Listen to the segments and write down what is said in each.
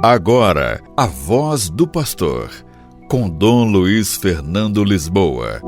Agora, a voz do pastor, com Dom Luiz Fernando Lisboa.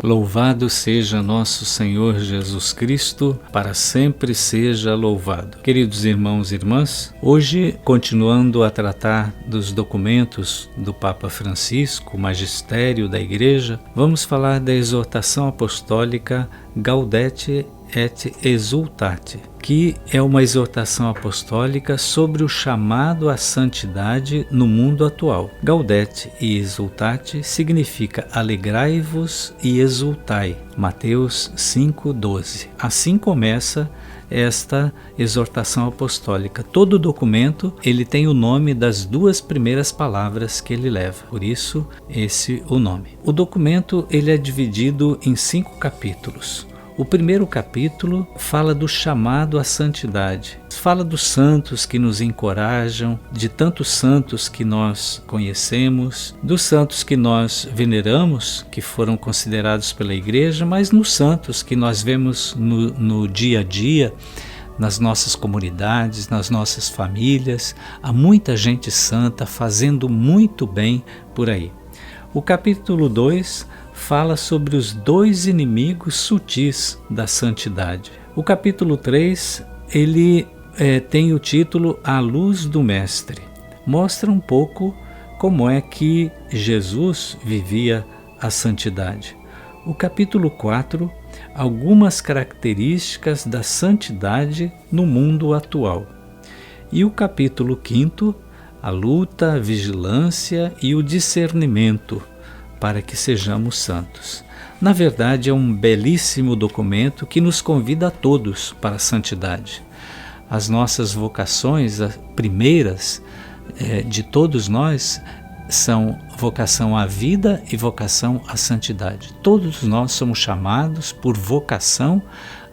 Louvado seja nosso Senhor Jesus Cristo, para sempre seja louvado. Queridos irmãos e irmãs, hoje, continuando a tratar dos documentos do Papa Francisco, o magistério da Igreja, vamos falar da exortação apostólica Gaudete et Exsultate, que é uma exortação apostólica sobre o chamado à santidade no mundo atual. Gaudete e Exsultate significa alegrai-vos e exultai, Mateus 5,12. Assim começa esta exortação apostólica. Todo o documento ele tem o nome das duas primeiras palavras que ele leva, por isso esse o nome. O documento ele é dividido em 5 capítulos. O primeiro capítulo fala do chamado à santidade. Fala dos santos que nos encorajam, de tantos santos que nós conhecemos, dos santos que nós veneramos, que foram considerados pela Igreja, mas nos santos que nós vemos no dia a dia, nas nossas comunidades, nas nossas famílias. Há muita gente santa fazendo muito bem por aí. O capítulo 2 fala sobre os 2 inimigos sutis da santidade. O capítulo 3, ele tem o título A Luz do Mestre. Mostra um pouco como é que Jesus vivia a santidade. O capítulo 4, algumas características da santidade no mundo atual. E o capítulo 5, a luta, a vigilância e o discernimento para que sejamos santos. Na verdade, é um belíssimo documento que nos convida a todos para a santidade. As nossas vocações, as primeiras de todos nós, são vocação à vida e vocação à santidade. Todos nós somos chamados por vocação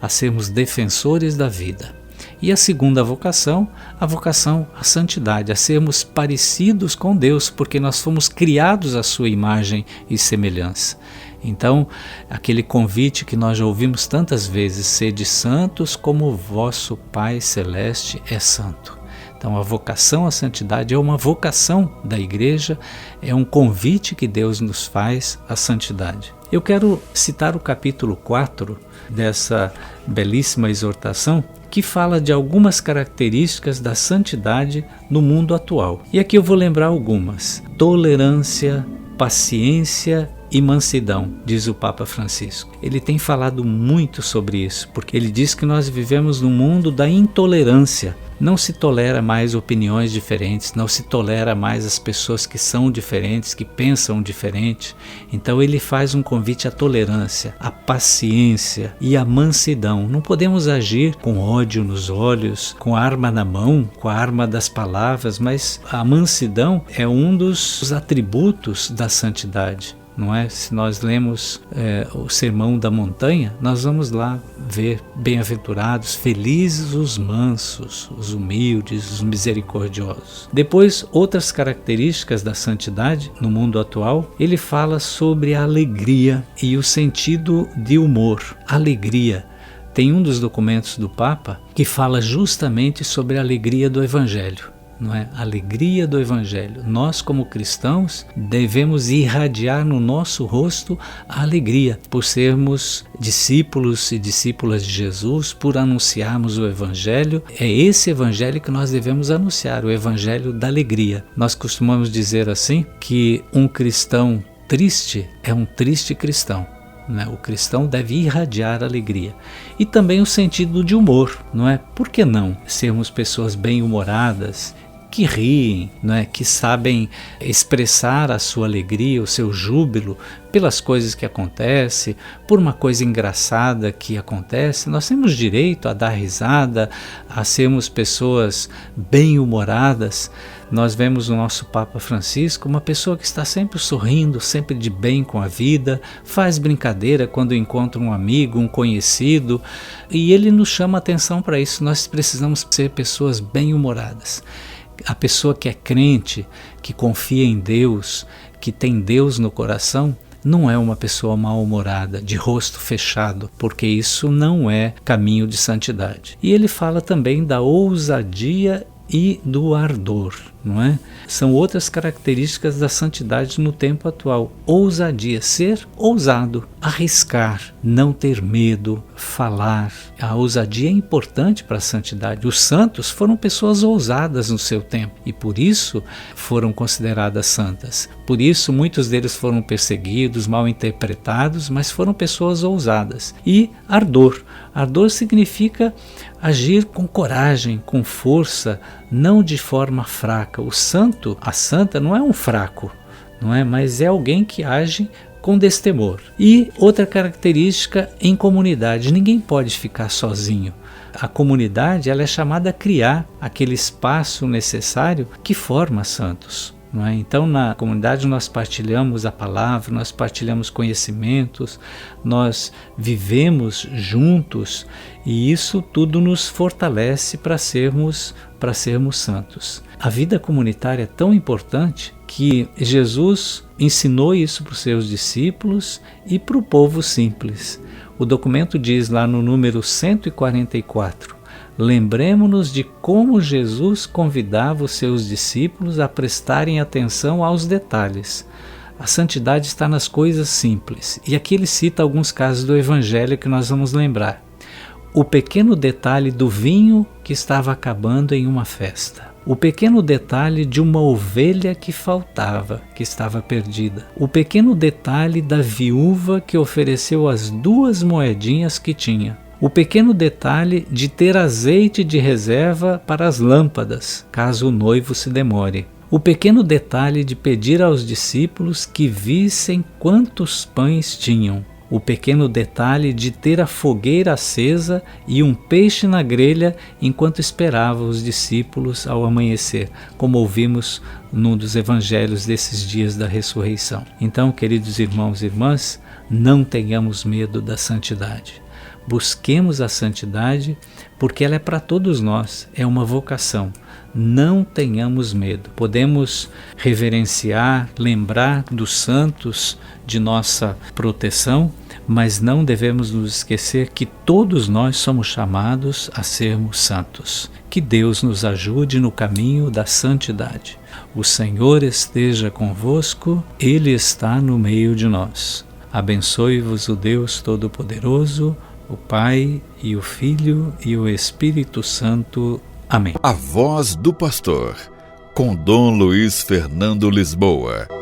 a sermos defensores da vida. E a segunda vocação, a vocação à santidade, a sermos parecidos com Deus, porque nós fomos criados à sua imagem e semelhança. Então, aquele convite que nós já ouvimos tantas vezes, sede santos como o vosso Pai Celeste é santo. Então, a vocação à santidade é uma vocação da Igreja, é um convite que Deus nos faz à santidade. Eu quero citar o capítulo 4 dessa belíssima exortação, que fala de algumas características da santidade no mundo atual. E aqui eu vou lembrar algumas. Tolerância, paciência e mansidão, diz o Papa Francisco. Ele tem falado muito sobre isso, porque ele diz que nós vivemos num mundo da intolerância. Não se tolera mais opiniões diferentes, não se tolera mais as pessoas que são diferentes, que pensam diferente. Então ele faz um convite à tolerância, à paciência e à mansidão. Não podemos agir com ódio nos olhos, com a arma na mão, com a arma das palavras, mas a mansidão é um dos atributos da santidade. Não é? Se nós lemos o Sermão da Montanha, nós vamos lá ver bem-aventurados, felizes os mansos, os humildes, os misericordiosos. Depois, outras características da santidade no mundo atual, ele fala sobre a alegria e o sentido de humor. Alegria. Tem um dos documentos do Papa que fala justamente sobre a alegria do Evangelho. Não é? A alegria do Evangelho. Nós, como cristãos, devemos irradiar no nosso rosto a alegria por sermos discípulos e discípulas de Jesus, por anunciarmos o Evangelho. É esse Evangelho que nós devemos anunciar, o Evangelho da alegria. Nós costumamos dizer assim que um cristão triste é um triste cristão. O cristão deve irradiar alegria. E também o sentido de humor, não é? Por que não sermos pessoas bem-humoradas, que riem, não é? Que sabem expressar a sua alegria, o seu júbilo pelas coisas que acontecem, por uma coisa engraçada que acontece. Nós temos direito a dar risada, a sermos pessoas bem-humoradas. Nós vemos no nosso Papa Francisco uma pessoa que está sempre sorrindo, sempre de bem com a vida, faz brincadeira quando encontra um amigo, um conhecido, e ele nos chama a atenção para isso. Nós precisamos ser pessoas bem-humoradas. A pessoa que é crente, que confia em Deus, que tem Deus no coração, não é uma pessoa mal-humorada, de rosto fechado, porque isso não é caminho de santidade. E ele fala também da ousadia e do ardor, não é? São outras características da santidade no tempo atual. Ousadia, ser ousado, arriscar, não ter medo, falar. A ousadia é importante para a santidade. Os santos foram pessoas ousadas no seu tempo e por isso foram consideradas santas. Por isso muitos deles foram perseguidos, mal interpretados, mas foram pessoas ousadas. E ardor. Ardor significa agir com coragem, com força, não de forma fraca. O santo, a santa, não é um fraco, não é? Mas é alguém que age com destemor. E outra característica, em comunidade, ninguém pode ficar sozinho. A comunidade, ela é chamada a criar aquele espaço necessário que forma santos. Não é? Então, na comunidade nós partilhamos a palavra, nós partilhamos conhecimentos, nós vivemos juntos e isso tudo nos fortalece para sermos santos. A vida comunitária é tão importante que Jesus ensinou isso para os seus discípulos e para o povo simples. O documento diz lá no número 144, lembremos-nos de como Jesus convidava os seus discípulos a prestarem atenção aos detalhes. A santidade está nas coisas simples. E aqui ele cita alguns casos do Evangelho que nós vamos lembrar. O pequeno detalhe do vinho que estava acabando em uma festa. O pequeno detalhe de uma ovelha que faltava, que estava perdida. O pequeno detalhe da viúva que ofereceu as 2 moedinhas que tinha. O pequeno detalhe de ter azeite de reserva para as lâmpadas, caso o noivo se demore. O pequeno detalhe de pedir aos discípulos que vissem quantos pães tinham. O pequeno detalhe de ter a fogueira acesa e um peixe na grelha enquanto esperava os discípulos ao amanhecer, como ouvimos num dos evangelhos desses dias da ressurreição. Então, queridos irmãos e irmãs, não tenhamos medo da santidade. Busquemos a santidade porque ela é para todos nós, é uma vocação. Não tenhamos medo. Podemos reverenciar, lembrar dos santos de nossa proteção, mas não devemos nos esquecer que todos nós somos chamados a sermos santos. Que Deus nos ajude no caminho da santidade. O Senhor esteja convosco, Ele está no meio de nós. Abençoe-vos o Deus Todo-Poderoso, o Pai e o Filho e o Espírito Santo. Amém. A Voz do Pastor, com Dom Luiz Fernando Lisboa.